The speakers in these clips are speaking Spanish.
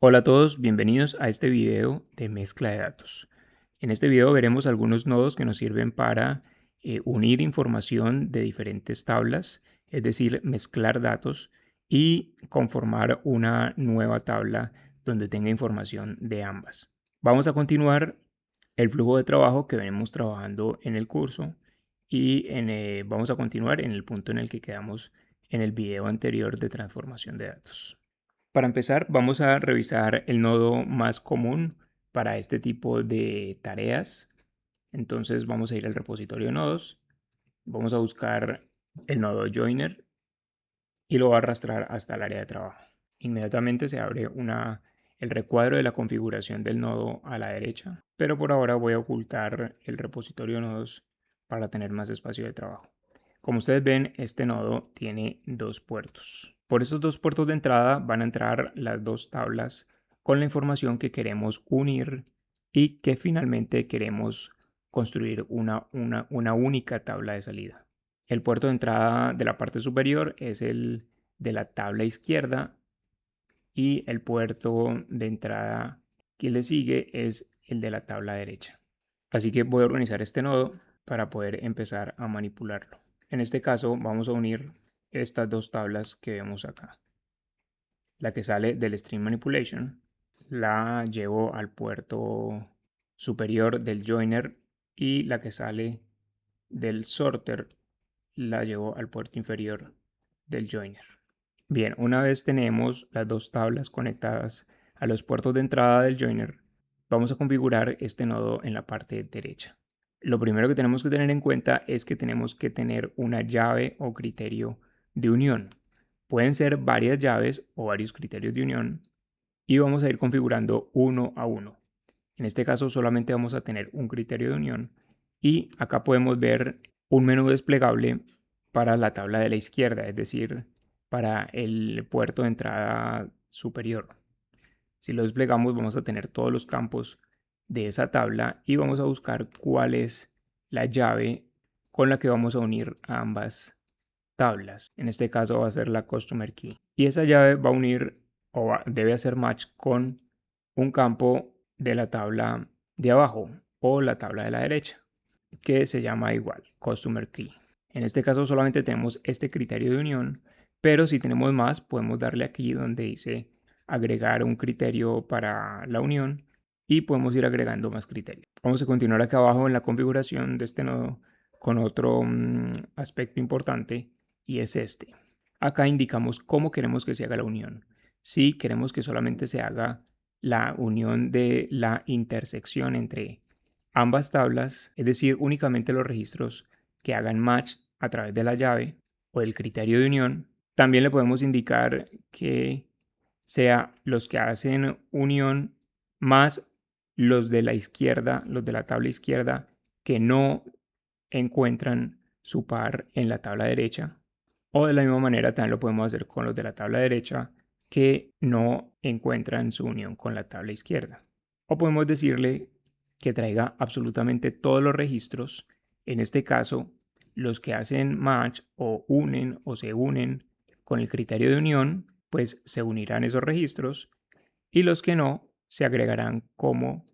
Hola a todos, bienvenidos a este video de mezcla de datos. En este video veremos algunos nodos que nos sirven para unir información de diferentes tablas, es decir, mezclar datos y conformar una nueva tabla donde tenga información de ambas. Vamos a continuar el flujo de trabajo que venimos trabajando en el curso y vamos a continuar en el punto en el que quedamos en el video anterior de transformación de datos. Para empezar, vamos a revisar el nodo más común para este tipo de tareas. Entonces vamos a ir al repositorio de nodos, vamos a buscar el nodo joiner y lo va a arrastrar hasta el área de trabajo. Inmediatamente se abre el recuadro de la configuración del nodo a la derecha, pero por ahora voy a ocultar el repositorio de nodos para tener más espacio de trabajo. Como ustedes ven, este nodo tiene dos puertos. Por esos dos puertos de entrada van a entrar las dos tablas con la información que queremos unir y que finalmente queremos construir una única tabla de salida. El puerto de entrada de la parte superior es el de la tabla izquierda y el puerto de entrada que le sigue es el de la tabla derecha. Así que voy a organizar este nodo para poder empezar a manipularlo. En este caso vamos a unir estas dos tablas que vemos acá. La que sale del String Manipulation la llevo al puerto superior del joiner y la que sale del sorter la llevo al puerto inferior del joiner. Bien, una vez tenemos las dos tablas conectadas a los puertos de entrada del joiner, vamos a configurar este nodo en la parte derecha. Lo primero que tenemos que tener en cuenta es que tenemos que tener una llave o criterio de unión. Pueden ser varias llaves o varios criterios de unión y vamos a ir configurando uno a uno. En este caso solamente vamos a tener un criterio de unión y acá podemos ver un menú desplegable para la tabla de la izquierda, es decir, para el puerto de entrada superior. Si lo desplegamos vamos a tener todos los campos de esa tabla y vamos a buscar cuál es la llave con la que vamos a unir a ambas tablas. En este caso va a ser la Customer Key. Y esa llave va a unir debe hacer match con un campo de la tabla de abajo o la tabla de la derecha, que se llama igual, Customer Key. En este caso solamente tenemos este criterio de unión, pero si tenemos más podemos darle aquí donde dice agregar un criterio para la unión y podemos ir agregando más criterios. Vamos a continuar acá abajo en la configuración de este nodo con otro aspecto importante y es este. Acá indicamos cómo queremos que se haga la unión. Si queremos que solamente se haga la unión de la intersección entre ambas tablas, es decir, únicamente los registros que hagan match a través de la llave o el criterio de unión, también le podemos indicar que sea los que hacen unión más los de la izquierda, los de la tabla izquierda que no encuentran su par en la tabla derecha. O de la misma manera también lo podemos hacer con los de la tabla derecha que no encuentran su unión con la tabla izquierda. O podemos decirle que traiga absolutamente todos los registros, en este caso los que hacen match o se unen con el criterio de unión, pues se unirán esos registros y los que no se agregarán como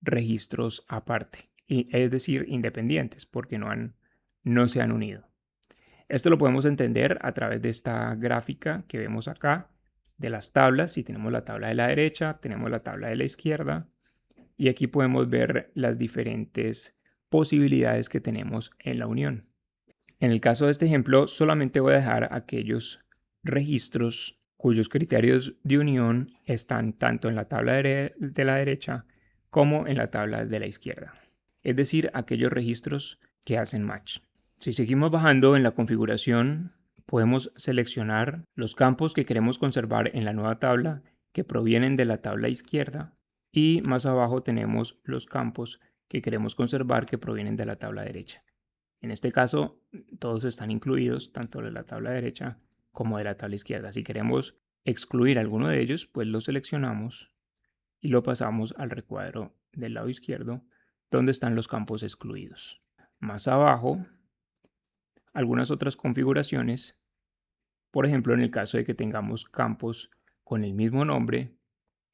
registros aparte, es decir, independientes, porque no se han unido. Esto lo podemos entender a través de esta gráfica que vemos acá de las tablas. Si tenemos la tabla de la derecha, tenemos la tabla de la izquierda y aquí podemos ver las diferentes posibilidades que tenemos en la unión. En el caso de este ejemplo, solamente voy a dejar aquellos registros cuyos criterios de unión están tanto en la tabla de la derecha como en la tabla de la izquierda. Es decir, aquellos registros que hacen match. Si seguimos bajando en la configuración, podemos seleccionar los campos que queremos conservar en la nueva tabla que provienen de la tabla izquierda y más abajo tenemos los campos que queremos conservar que provienen de la tabla derecha. En este caso, todos están incluidos, tanto de la tabla derecha como de la tabla izquierda. Si queremos excluir alguno de ellos, pues lo seleccionamos y lo pasamos al recuadro del lado izquierdo, donde están los campos excluidos. Más abajo, algunas otras configuraciones, por ejemplo, en el caso de que tengamos campos con el mismo nombre,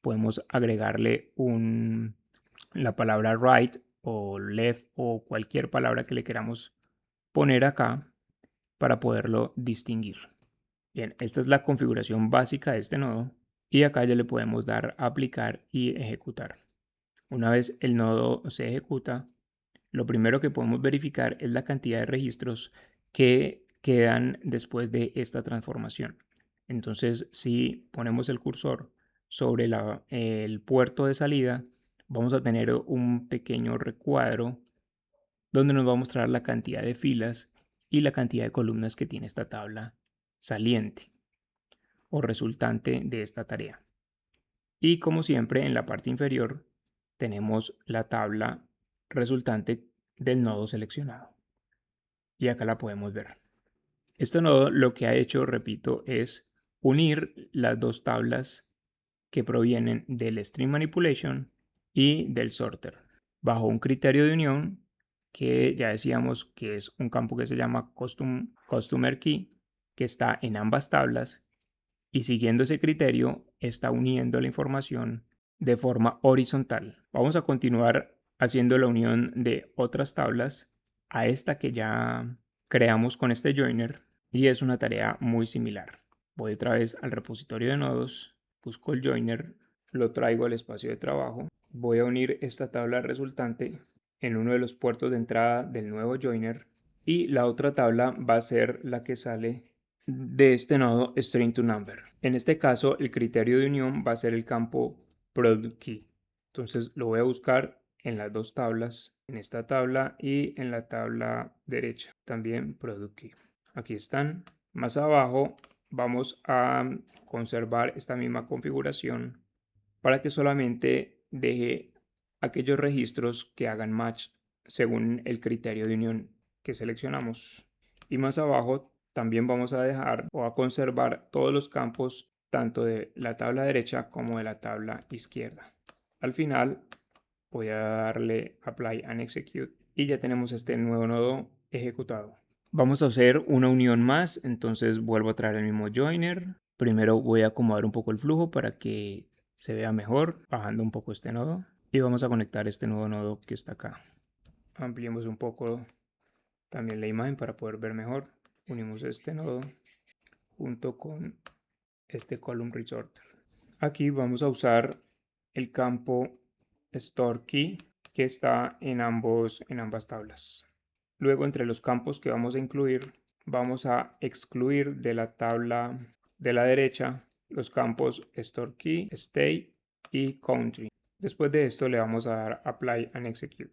podemos agregarle la palabra right o left o cualquier palabra que le queramos poner acá para poderlo distinguir. Bien, esta es la configuración básica de este nodo y acá ya le podemos dar aplicar y ejecutar. Una vez el nodo se ejecuta, lo primero que podemos verificar es la cantidad de registros que quedan después de esta transformación. Entonces, si ponemos el cursor sobre el puerto de salida, vamos a tener un pequeño recuadro donde nos va a mostrar la cantidad de filas y la cantidad de columnas que tiene esta tabla saliente o resultante de esta tarea. Y como siempre, en la parte inferior tenemos la tabla resultante del nodo seleccionado. Y acá la podemos ver. Este nodo lo que ha hecho, repito, es unir las dos tablas que provienen del String Manipulation y del Sorter bajo un criterio de unión que ya decíamos que es un campo que se llama Customer Key, que está en ambas tablas, y siguiendo ese criterio está uniendo la información de forma horizontal. Vamos a continuar haciendo la unión de otras tablas a esta que ya creamos con este joiner, y es una tarea muy similar. Voy otra vez al repositorio de nodos, busco el joiner, lo traigo al espacio de trabajo, voy a unir esta tabla resultante en uno de los puertos de entrada del nuevo joiner, y la otra tabla va a ser la que sale de este nodo string to number. En este caso, el criterio de unión va a ser el campo product key. Entonces lo voy a buscar en las dos tablas, en esta tabla y en la tabla derecha, también product key. Aquí están. Más abajo vamos a conservar esta misma configuración para que solamente deje aquellos registros que hagan match según el criterio de unión que seleccionamos. Y más abajo también vamos a dejar o a conservar todos los campos tanto de la tabla derecha como de la tabla izquierda. Al final voy a darle Apply and Execute y ya tenemos este nuevo nodo ejecutado. Vamos a hacer una unión más, entonces vuelvo a traer el mismo joiner. Primero voy a acomodar un poco el flujo para que se vea mejor, bajando un poco este nodo. Y vamos a conectar este nuevo nodo que está acá. Ampliemos un poco también la imagen para poder ver mejor. Unimos este nodo junto con este column resorter. Aquí vamos a usar el campo store key que está en ambas tablas. Luego, entre los campos que vamos a incluir, vamos a excluir de la tabla de la derecha los campos store key, state y country. Después de esto le vamos a dar apply and execute.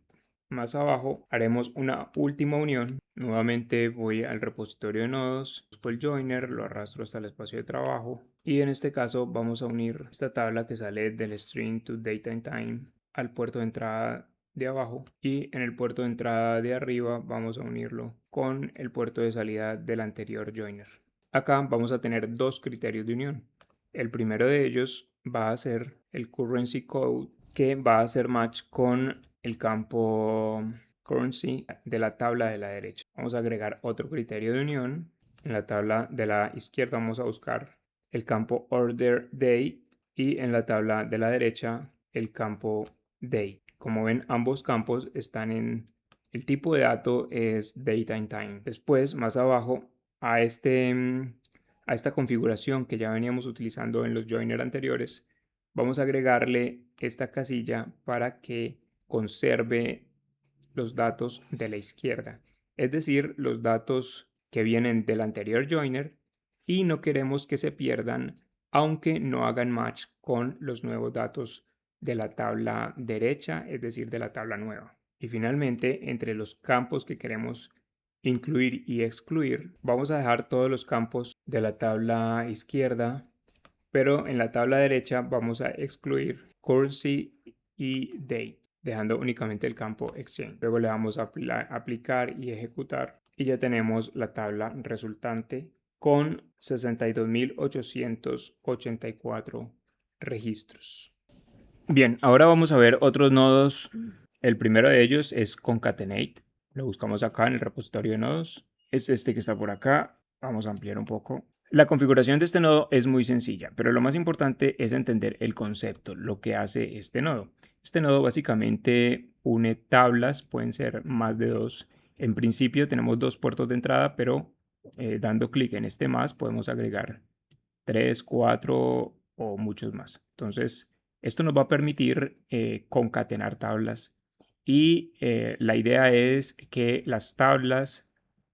Más abajo haremos una última unión. Nuevamente voy al repositorio de nodos, busco el joiner, lo arrastro hasta el espacio de trabajo y en este caso vamos a unir esta tabla que sale del string to date and time al puerto de entrada de abajo, y en el puerto de entrada de arriba vamos a unirlo con el puerto de salida del anterior joiner. Acá vamos a tener dos criterios de unión. El primero de ellos va a ser el currency code, que va a hacer match con el campo currency de la tabla de la derecha. Vamos a agregar otro criterio de unión. En la tabla de la izquierda vamos a buscar el campo order date y en la tabla de la derecha el campo date. Como ven, ambos campos están en el tipo de dato es date and time. Después, más abajo, a esta configuración que ya veníamos utilizando en los joiner anteriores, vamos a agregarle esta casilla para que conserve los datos de la izquierda, es decir, los datos que vienen del anterior joiner, y no queremos que se pierdan aunque no hagan match con los nuevos datos de la tabla derecha, es decir, de la tabla nueva. Y finalmente, entre los campos que queremos incluir y excluir, vamos a dejar todos los campos de la tabla izquierda, pero en la tabla derecha vamos a excluir currency y date, dejando únicamente el campo exchange. Luego le damos a aplicar y ejecutar y ya tenemos la tabla resultante con 62.884 registros. Bien, ahora vamos a ver otros nodos. El primero de ellos es concatenate. Lo buscamos acá en el repositorio de nodos. Es este que está por acá. Vamos a ampliar un poco. La configuración de este nodo es muy sencilla, pero lo más importante es entender el concepto, lo que hace este nodo. Este nodo básicamente une tablas, pueden ser más de dos. En principio tenemos dos puertos de entrada, pero dando clic en este más podemos agregar 3, 4 o muchos más. Entonces, esto nos va a permitir concatenar tablas y la idea es que las tablas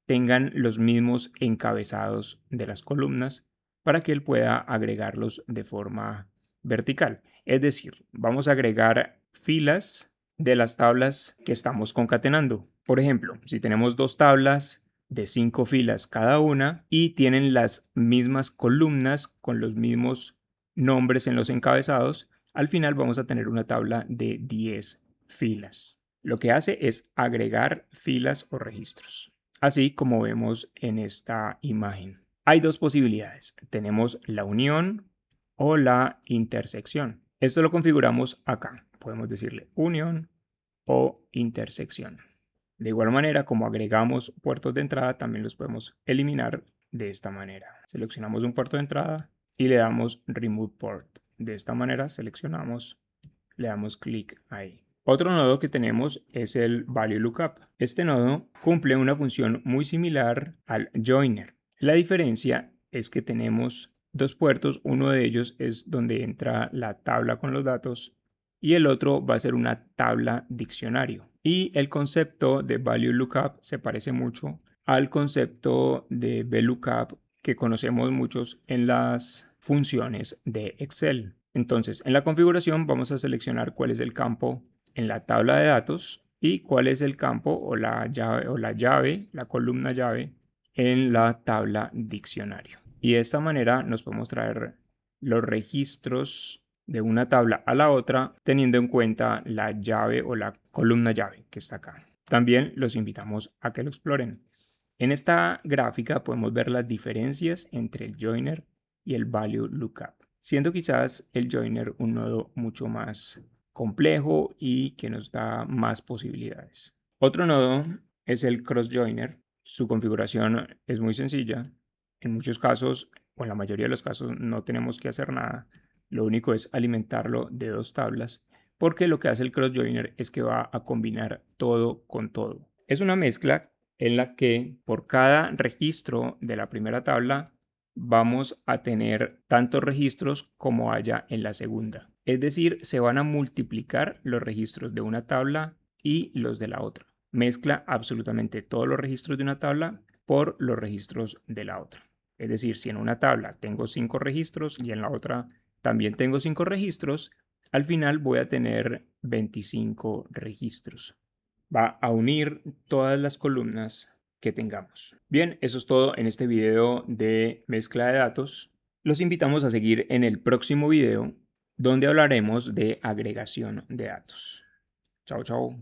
tengan los mismos encabezados de las columnas para que él pueda agregarlos de forma vertical. Es decir, vamos a agregar filas de las tablas que estamos concatenando. Por ejemplo, si tenemos dos tablas de 5 filas cada una y tienen las mismas columnas con los mismos nombres en los encabezados, al final vamos a tener una tabla de 10 filas. Lo que hace es agregar filas o registros, así como vemos en esta imagen. Hay dos posibilidades. Tenemos la unión o la intersección. Esto lo configuramos acá. Podemos decirle unión o intersección. De igual manera, como agregamos puertos de entrada, también los podemos eliminar de esta manera. Seleccionamos un puerto de entrada y le damos Remove Port. De esta manera seleccionamos, le damos clic ahí. Otro nodo que tenemos es el Value Lookup. Este nodo cumple una función muy similar al Joiner. La diferencia es que tenemos dos puertos, uno de ellos es donde entra la tabla con los datos y el otro va a ser una tabla diccionario. Y el concepto de Value Lookup se parece mucho al concepto de VLOOKUP que conocemos muchos en las funciones de Excel. Entonces, en la configuración vamos a seleccionar cuál es el campo en la tabla de datos y cuál es el campo o la llave, la columna llave en la tabla diccionario. Y de esta manera nos podemos traer los registros de una tabla a la otra teniendo en cuenta la llave o la columna llave que está acá. También los invitamos a que lo exploren. En esta gráfica podemos ver las diferencias entre el joiner y el value lookup, siendo quizás el joiner un nodo mucho más complejo y que nos da más posibilidades. Otro nodo es el cross joiner. Su configuración es muy sencilla. En muchos casos, o en la mayoría de los casos, no tenemos que hacer nada. Lo único es alimentarlo de dos tablas, porque lo que hace el cross joiner es que va a combinar todo con todo. Es una mezcla en la que por cada registro de la primera tabla vamos a tener tantos registros como haya en la segunda. Es decir, se van a multiplicar los registros de una tabla y los de la otra. Mezcla absolutamente todos los registros de una tabla por los registros de la otra. Es decir, si en una tabla tengo 5 registros y en la otra también tengo 5 registros, al final voy a tener 25 registros. Va a unir todas las columnas que tengamos. Bien, eso es todo en este video de mezcla de datos. Los invitamos a seguir en el próximo video donde hablaremos de agregación de datos. Chao, chao.